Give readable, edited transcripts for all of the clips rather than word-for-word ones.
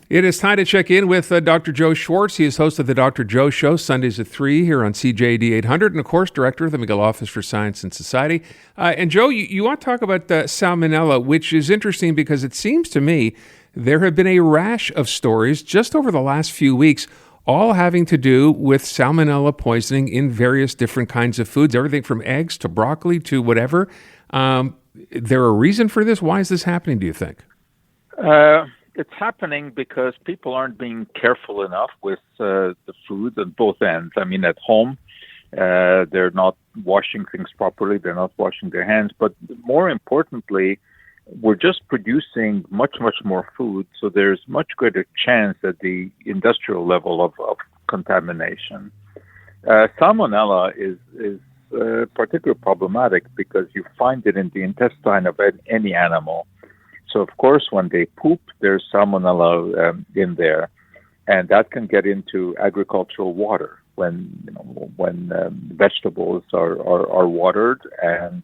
It is time to check in with Dr. Joe Schwartz. He is host of the Dr. Joe Show, Sundays at 3 here on CJD 800, and of course, director of the McGill Office for Science and Society. And Joe, you want to talk about salmonella, which is interesting because it seems to me there have been a rash of stories just over the last few weeks, all having to do with salmonella poisoning in various different kinds of foods, everything from eggs to broccoli to whatever. There a reason for this? Why is this happening, do you think? It's happening because people aren't being careful enough with the food at both ends. I mean, at home, they're not washing things properly. They're not washing their hands. But more importantly, we're just producing much, much more food. So there's much greater chance at the industrial level of contamination. Salmonella is particularly problematic because you find it in the intestine of any animal. So, of course, when they poop, there's salmonella in there, and that can get into agricultural water when vegetables are watered, and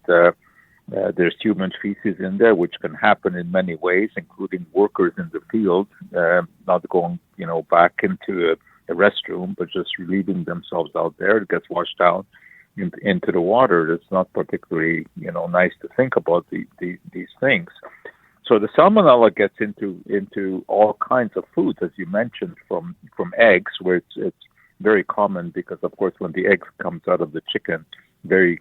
there's human feces in there, which can happen in many ways, including workers in the field not going back into a restroom, but just leaving themselves out there. It gets washed out into the water. It's not particularly nice to think about these things. So the salmonella gets into all kinds of foods, as you mentioned, from eggs, where it's very common because, of course, when the egg comes out of the chicken, very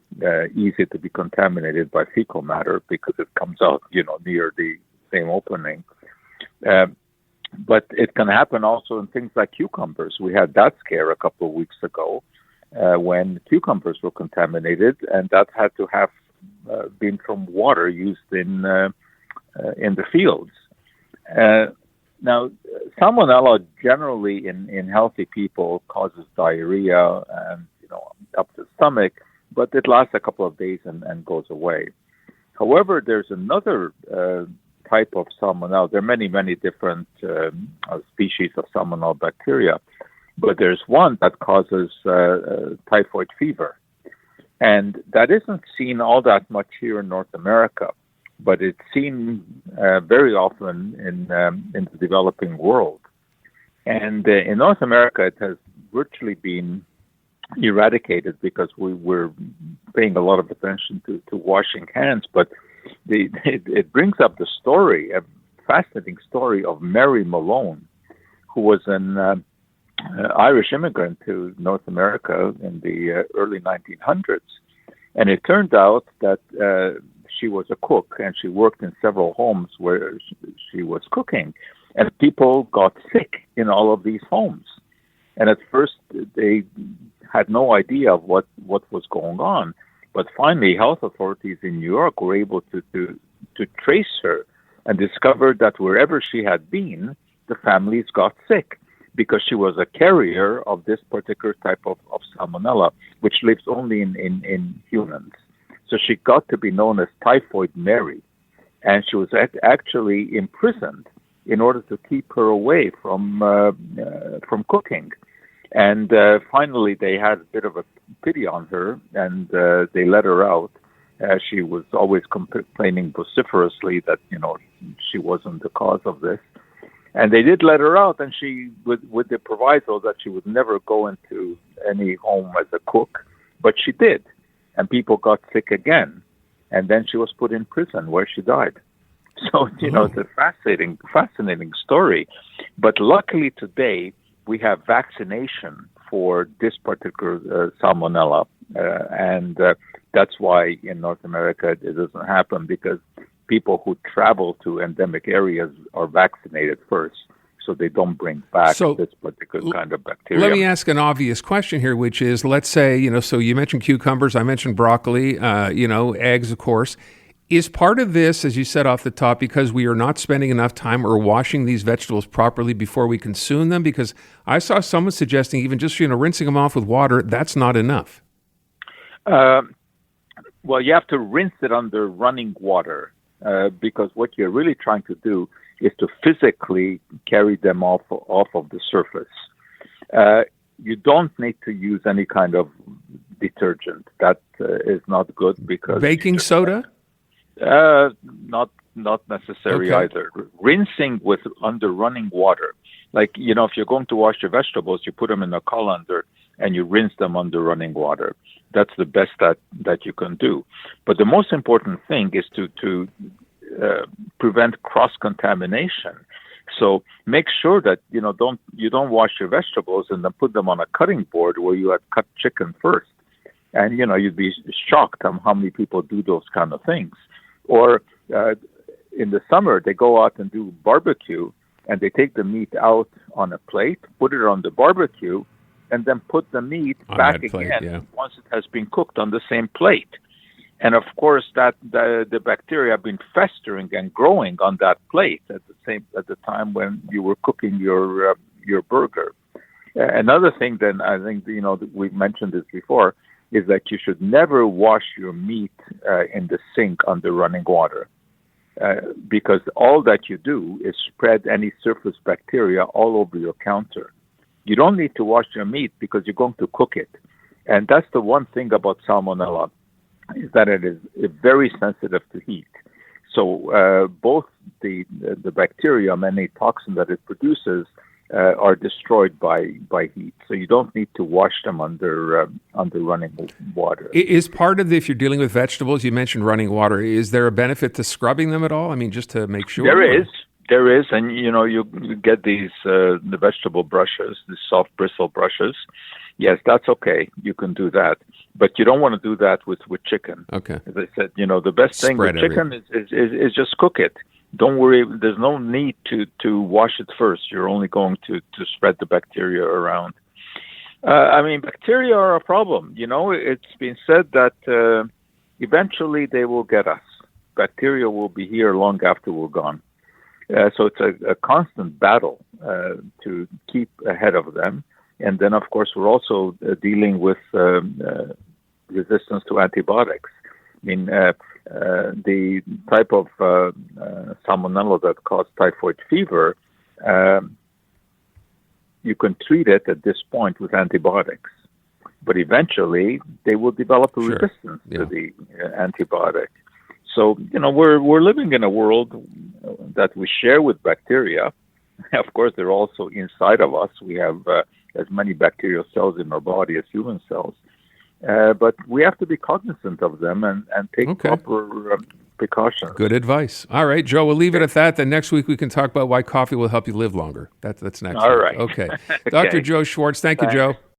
easy to be contaminated by fecal matter because it comes out, near the same opening. But it can happen also in things like cucumbers. We had that scare a couple of weeks ago when cucumbers were contaminated, and that had to have been from water used in the fields. Now, salmonella generally in healthy people causes diarrhea and up the stomach, but it lasts a couple of days and goes away. However, there's another type of salmonella. There are many, many different species of salmonella bacteria, but there's one that causes typhoid fever, and that isn't seen all that much here in North America. But it's seen very often in the developing world. And in North America, it has virtually been eradicated because we were paying a lot of attention to washing hands. But it brings up the story, a fascinating story of Mary Malone, who was an Irish immigrant to North America in the early 1900s. And it turned out that she was a cook, and she worked in several homes where she was cooking, and people got sick in all of these homes. And at first, they had no idea of what was going on. But finally, health authorities in New York were able to trace her and discovered that wherever she had been, the families got sick because she was a carrier of this particular type of salmonella, which lives only in humans. So she got to be known as Typhoid Mary, and she was actually imprisoned in order to keep her away from cooking. And finally, they had a bit of a pity on her, and they let her out. She was always complaining vociferously that she wasn't the cause of this, and they did let her out. And she, with the proviso that she would never go into any home as a cook, but she did. And people got sick again. And then she was put in prison where she died. So, it's a fascinating story. But luckily today, we have vaccination for this particular salmonella. And that's why in North America it doesn't happen, because people who travel to endemic areas are vaccinated first, so they don't bring back this particular kind of bacteria. Let me ask an obvious question here, which is, let's say, so you mentioned cucumbers, I mentioned broccoli, eggs, of course. Is part of this, as you said off the top, because we are not spending enough time or washing these vegetables properly before we consume them? Because I saw someone suggesting even just, rinsing them off with water, that's not enough. Well, you have to rinse it under running water because what you're really trying to do is to physically carry them off of the surface. You don't need to use any kind of detergent. That is not good because baking soda? Not necessary either. Rinsing under running water Like, if you're going to wash your vegetables, you put them in a colander and you rinse them under running water. That's the best that you can do. But the most important thing is to prevent cross-contamination. So make sure that you don't wash your vegetables and then put them on a cutting board where you had cut chicken first. And you'd be shocked how many people do those kind of things. Or in the summer they go out and do barbecue and they take the meat out on a plate, put it on the barbecue, and then put the meat on back that plate, again once it has been cooked on the same plate. And of course, that the bacteria have been festering and growing on that plate at the time when you were cooking your burger. Another thing, then, I think we've mentioned this before, is that you should never wash your meat in the sink under running water, because all that you do is spread any surface bacteria all over your counter. You don't need to wash your meat because you're going to cook it, and that's the one thing about salmonella, is that it is very sensitive to heat. So both the bacteria and any toxin that it produces are destroyed by heat. So you don't need to wash them under running water. Is part of if you're dealing with vegetables, you mentioned running water, is there a benefit to scrubbing them at all? I mean, just to make sure? There is, and you get these the vegetable brushes, the soft bristle brushes. Yes, that's okay. You can do that, but you don't want to do that with chicken. Okay. As I said, the best thing with chicken is just cook it. Don't worry. There's no need to wash it first. You're only going to spread the bacteria around. Bacteria are a problem. It's been said that eventually they will get us. Bacteria will be here long after we're gone. So it's a constant battle to keep ahead of them. And then, of course, we're also dealing with resistance to antibiotics. The type of salmonella that causes typhoid fever, you can treat it at this point with antibiotics. But eventually, they will develop a resistance to the antibiotic. So, we're living in a world that we share with bacteria. Of course, they're also inside of us. We have as many bacterial cells in our body as human cells. But we have to be cognizant of them and take proper precautions. Good advice. All right, Joe, we'll leave it at that. Then next week we can talk about why coffee will help you live longer. That's next All week. right. Okay. Dr. Joe Schwartz, thank you, Joe.